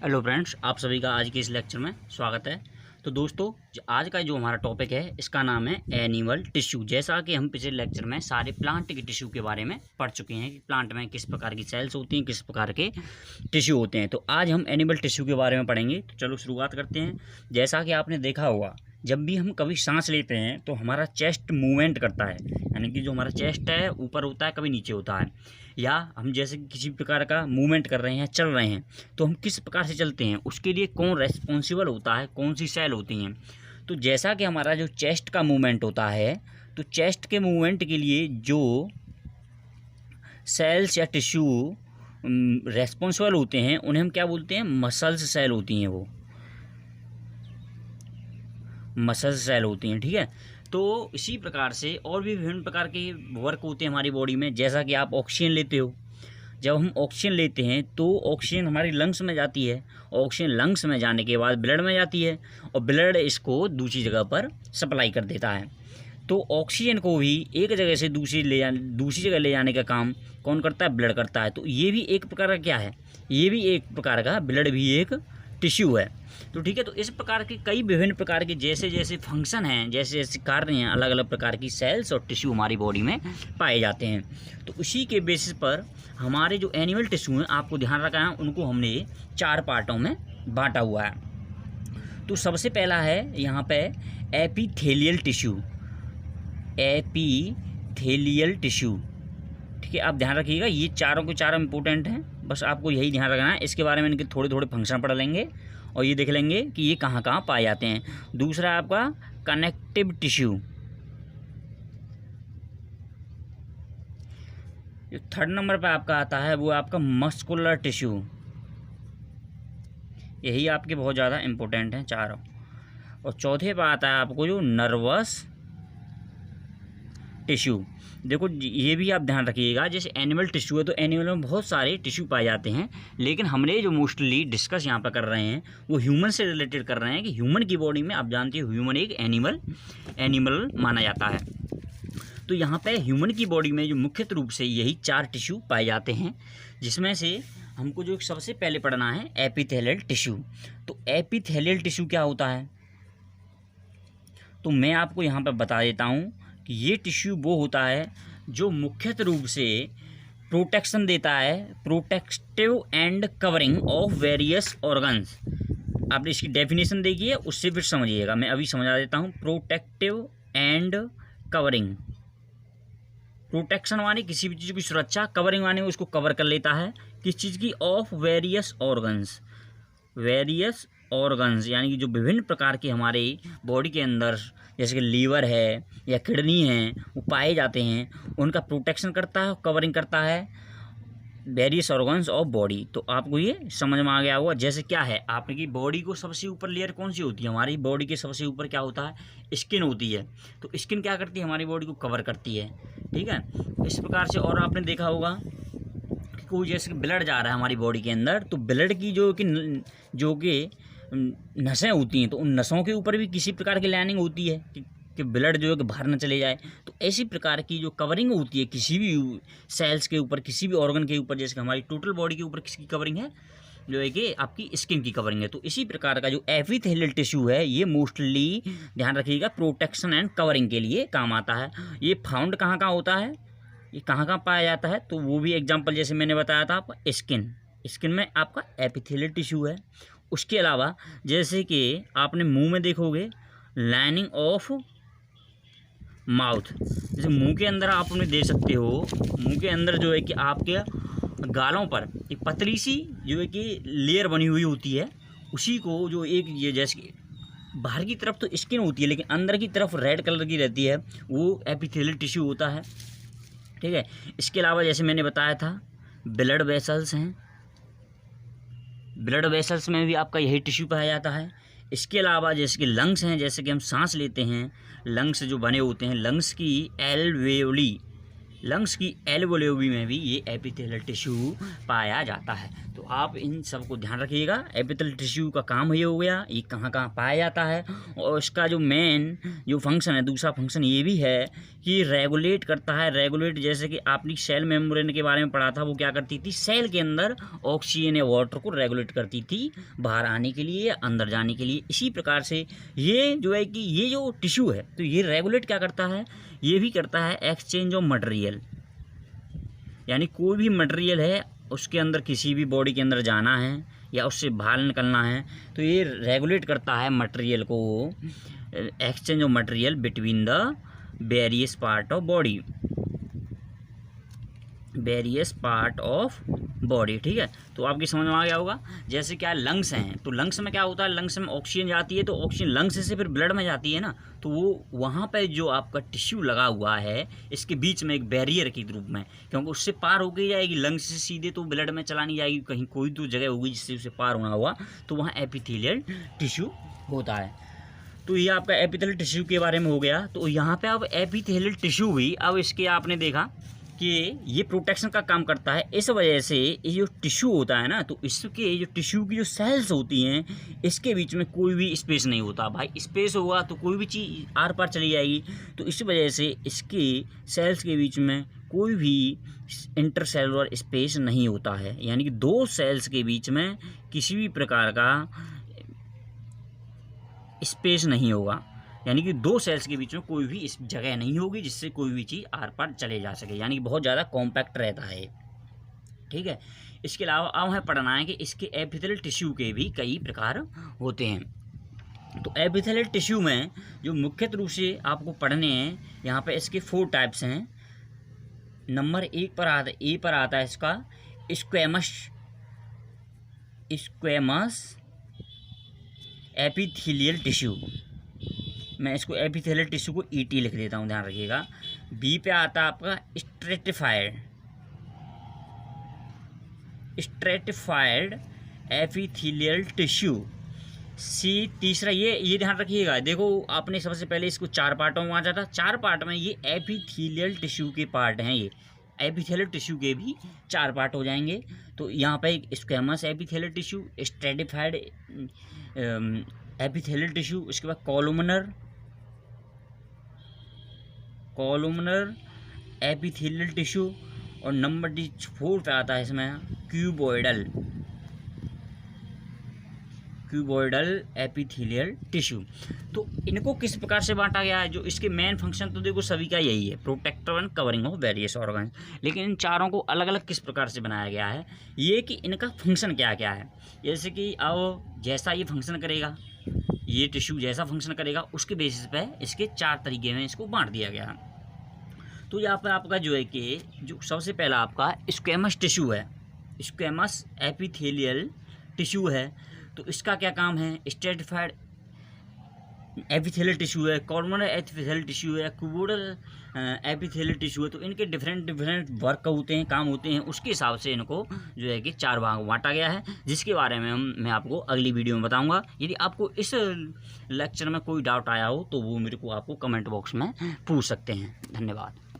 Hello friends, आप सभी का आज के इस लेक्चर में स्वागत है। तो दोस्तों, आज का जो हमारा टॉपिक है इसका नाम है एनिमल टिश्यू। जैसा कि हम पिछले लेक्चर में सारे प्लांट के टिश्यू के बारे में पढ़ चुके हैं कि प्लांट में किस प्रकार की सेल्स होती हैं, किस प्रकार के टिश्यू होते हैं। तो आज हम एनिमल टिश्यू के बारे में पढ़ेंगे। तो चलो शुरुआत करते हैं। जैसा कि आपने देखा होगा, जब भी हम कभी सांस लेते हैं तो हमारा चेस्ट मूवमेंट करता है, यानी कि जो हमारा चेस्ट है ऊपर होता है, कभी नीचे होता है। या हम जैसे किसी प्रकार का मूवमेंट कर रहे हैं, चल रहे हैं, तो हम किस प्रकार से चलते हैं, उसके लिए कौन रेस्पॉन्सिबल होता है, कौन सी सेल होती हैं। तो जैसा कि हमारा जो चेस्ट का मूवमेंट होता है, तो चेस्ट के मूवमेंट के लिए जो सेल्स या टिश्यू रेस्पॉन्सिबल होते हैं उन्हें हम क्या बोलते हैं, मसल्स सेल होती हैं। वो मसल्स सेल होती हैं, ठीक है। तो इसी प्रकार से और भी विभिन्न प्रकार के वर्क होते हैं हमारी बॉडी में। जैसा कि आप ऑक्सीजन लेते हो, जब हम ऑक्सीजन लेते हैं तो ऑक्सीजन हमारी लंग्स में जाती है। ऑक्सीजन लंग्स में जाने के बाद ब्लड में जाती है और ब्लड इसको दूसरी जगह पर सप्लाई कर देता है। तो ऑक्सीजन को भी एक जगह से दूसरी जगह ले जाने का काम कौन करता है, ब्लड करता है। तो ये भी एक प्रकार का क्या है, ये भी एक प्रकार का, ब्लड भी एक टिश्यू है। तो ठीक है, तो इस प्रकार के कई विभिन्न प्रकार के जैसे जैसे फंक्शन हैं, जैसे जैसे कार्य हैं, अलग अलग प्रकार की सेल्स और टिश्यू हमारी बॉडी में पाए जाते हैं। तो उसी के बेसिस पर हमारे जो एनिमल टिश्यू हैं, आपको ध्यान रखना है, उनको हमने 4 पार्टों में बांटा हुआ है। तो सबसे पहला है यहाँ पे एपिथेलियल टिश्यू। एपिथेलियल टिश्यू, ठीक है, आप ध्यान रखिएगा, ये चारों के चारों इंपॉर्टेंट हैं, बस आपको यही ध्यान रखना है। इसके बारे में इनके थोड़े थोड़े फंक्शन पढ़ लेंगे और ये देख लेंगे कि ये कहाँ कहाँ पाए जाते हैं। दूसरा आपका कनेक्टिव टिश्यू। जो 3rd नंबर पे आपका आता है वो आपका मस्कुलर टिश्यू। यही आपके बहुत ज़्यादा इंपॉर्टेंट हैं चारों। और चौथे पे आता है आपको जो नर्वस टिश्यू। देखो ये भी आप ध्यान रखिएगा, जैसे एनिमल टिश्यू है तो एनिमल में बहुत सारे टिश्यू पाए जाते हैं, लेकिन हमने जो मोस्टली डिस्कस यहाँ पर कर रहे हैं वो ह्यूमन से रिलेटेड कर रहे हैं कि ह्यूमन की बॉडी में आप जानते हो ह्यूमन एक एनिमल माना जाता है। तो यहाँ पे ह्यूमन की बॉडी में जो मुख्यतः रूप से यही 4 टिश्यू पाए जाते हैं, जिसमें से हमको जो सबसे पहले पढ़ना है एपिथेलियल टिश्यू। तो एपिथेलियल टिश्यू क्या होता है, तो मैं आपको यहाँ पर बता देता हूँ कि ये टिश्यू वो होता है जो मुख्यतः रूप से प्रोटेक्शन देता है, protective and covering of various organs. आप इसकी डेफिनेशन देखिए, उससे फिर समझिएगा, मैं अभी समझा देता हूँ। प्रोटेक्टिव एंड कवरिंग, प्रोटेक्शन माने किसी भी चीज़ की सुरक्षा, कवरिंग माने उसको कवर कर लेता है, किस चीज़ की, of various organs. Various organs यानी कि जो विभिन्न प्रकार के हमारे बॉडी के अंदर जैसे कि लीवर है या किडनी है वो पाए जाते हैं, उनका प्रोटेक्शन करता है, कवरिंग करता है वेरियस ऑर्गन्स ऑफ बॉडी। तो आपको ये समझ में आ गया होगा। जैसे क्या है आपकी बॉडी को सबसे ऊपर लेयर कौन सी होती है, हमारी बॉडी के सबसे ऊपर क्या होता है, स्किन होती है। तो स्किन क्या करती है, हमारी बॉडी को कवर करती है, ठीक है। इस प्रकार से और आपने देखा होगा कि कोई जैसे ब्लड जा रहा है हमारी बॉडी के अंदर, तो ब्लड की जो कि नसें होती हैं, तो उन नसों के ऊपर भी किसी प्रकार की लाइनिंग होती है कि ब्लड जो है कि बाहर न चले जाए। तो ऐसी प्रकार की जो कवरिंग होती है किसी भी सेल्स के ऊपर, किसी भी ऑर्गन के ऊपर, जैसे कि हमारी टोटल बॉडी के ऊपर किसकी कवरिंग है, जो है कि आपकी स्किन की कवरिंग है। तो इसी प्रकार का जो एपिथेलियल टिश्यू है ये मोस्टली ध्यान रखिएगा प्रोटेक्शन एंड कवरिंग के लिए काम आता है। ये फाउंड कहाँ कहाँ होता है, ये कहाँ कहाँ पाया जाता है, तो वो भी एग्जाम्पल जैसे मैंने बताया था आपका स्किन में आपका एपिथेलियल टिश्यू है। उसके अलावा जैसे कि आपने मुंह में देखोगे लाइनिंग ऑफ माउथ, जैसे मुंह के अंदर आप उन्हें दे सकते हो, मुंह के अंदर जो है कि आपके गालों पर एक पतली सी जो है कि लेयर बनी हुई होती है, उसी को जो एक ये जैसे कि बाहर की तरफ तो स्किन होती है लेकिन अंदर की तरफ रेड कलर की रहती है, वो एपिथेलियल टिश्यू होता है, ठीक है। इसके अलावा जैसे मैंने बताया था ब्लड वेसल्स हैं, ब्लड वेसल्स में भी आपका यही टिश्यू पाया जाता है। इसके अलावा जैसे कि लंग्स हैं, जैसे कि हम सांस लेते हैं, लंग्स जो बने होते हैं, लंग्स की एल्वेओली, लंग्स की एल्वेओली में भी ये एपिथेलियल टिश्यू पाया जाता है। तो आप इन सब को ध्यान रखिएगा। एपिथेलियल टिश्यू का काम ये हो गया, ये कहाँ कहाँ पाया जाता है, और इसका जो मेन जो फंक्शन है, दूसरा फंक्शन ये भी है कि रेगुलेट करता है। रेगुलेट जैसे कि आपने सेल मेम्ब्रेन के बारे में पढ़ा था, वो क्या करती थी, सेल के अंदर ऑक्सीजन या वाटर को रेगुलेट करती थी बाहर आने के लिए, अंदर जाने के लिए। इसी प्रकार से ये जो है कि ये जो टिश्यू है, तो ये रेगुलेट क्या करता है, ये भी करता है एक्सचेंज ऑफ मटेरियल। यानी कोई भी मटेरियल है उसके अंदर, किसी भी बॉडी के अंदर जाना है या उससे बाहर निकलना है, तो ये रेगुलेट करता है मटेरियल को, exchange of material between the various part of body, various part of body. ठीक है, तो आपकी समझ में आ गया होगा। जैसे क्या लंग्स हैं, तो लंग्स में क्या होता है, लंग्स में ऑक्सीजन जाती है, तो ऑक्सीजन लंग्स से फिर ब्लड में जाती है ना, तो वो वहाँ पे जो आपका टिश्यू लगा हुआ है, इसके बीच में एक बैरियर के रूप में, क्योंकि उससे पार होके जाएगी लंग्स से सीधे, तो ब्लड में चला नहीं जाएगी, कहीं कोई तो जगह होगी जिससे उसे पार होना हुआ, तो वहाँ एपिथेलियल टिश्यू होता है। तो ये आपका एपिथेलियल टिश्यू के बारे में हो गया। तो यहाँ पे अब एपिथेलियल टिश्यू भी, अब इसके आपने देखा कि ये प्रोटेक्शन का काम करता है। इस वजह से ये जो टिश्यू होता है ना, तो इसके जो टिश्यू की जो सेल्स होती हैं, इसके बीच में कोई भी स्पेस नहीं होता। भाई स्पेस होगा तो कोई भी चीज़ आर पार चली जाएगी, तो इस वजह से इसके सेल्स के बीच में कोई भी इंटरसेलुलर स्पेस नहीं होता है। यानी कि दो सेल्स के बीच में किसी भी प्रकार का स्पेस नहीं होगा, यानी कि दो सेल्स के बीच में कोई भी इस जगह नहीं होगी जिससे कोई भी चीज़ आर पार चले जा सके, यानी कि बहुत ज़्यादा कॉम्पैक्ट रहता है। ठीक है, इसके अलावा अब हमें पढ़ना है कि इसके एपिथेलियल टिश्यू के भी कई प्रकार होते हैं। तो एपिथेलियल टिश्यू में जो मुख्यतः रूप से आपको पढ़ने हैं, यहाँ पे इसके 4 टाइप्स हैं। नंबर 1 पर आता है, ए पर आता है इसका स्क्वैमस एपिथेलियल टिश्यू। मैं इसको एपिथेलियल टिश्यू को ईटी लिख देता हूँ, ध्यान रखिएगा। बी पे आता है आपका स्ट्रेटिफाइड एपिथेलियल टिश्यू। सी तीसरा, ये ध्यान रखिएगा। देखो आपने सबसे पहले इसको 4 पार्टों में बांटा था, 4 पार्ट में ये एपिथेलियल टिश्यू के पार्ट हैं। ये एपिथेलियल टिश्यू के भी 4 पार्ट हो जाएंगे। तो यहाँ पे एक squamous epithelial tissue, stratified epithelial tissue, उसके बाद कॉलुमनर एपिथेलियल टिश्यू, और नंबर 4 पे आता है इसमें क्यूबॉइडल एपिथेलियल टिश्यू। तो इनको किस प्रकार से बांटा गया है, जो इसके मेन फंक्शन तो देखो सभी का यही है, protector and covering of various organs, लेकिन इन चारों को अलग अलग किस प्रकार से बनाया गया है, ये कि इनका फंक्शन क्या क्या है। जैसे कि अब जैसा ये फंक्शन करेगा, ये टिश्यू जैसा फंक्शन करेगा, उसके बेसिस पे इसके 4 तरीके में इसको बांट दिया गया। तो यहाँ पर आपका जो है कि जो सबसे पहला आपका स्क्वैमस टिश्यू है, स्क्वैमस एपिथेलियल टिश्यू है। तो इसका क्या काम है, स्ट्रेटिफाइड एपिथेलियल टिश्यू है, कॉलुमनर एपिथेलियल टिश्यू है, क्यूबॉइडल एपिथेलियल टिश्यू है। तो इनके डिफरेंट वर्क होते हैं, काम होते हैं, उसके हिसाब से इनको जो है कि 4 भाग बांटा गया है, जिसके बारे में मैं आपको अगली वीडियो में बताऊंगा। यदि आपको इस लेक्चर में कोई डाउट आया हो तो वो मेरे को आपको कमेंट बॉक्स में पूछ सकते हैं। धन्यवाद।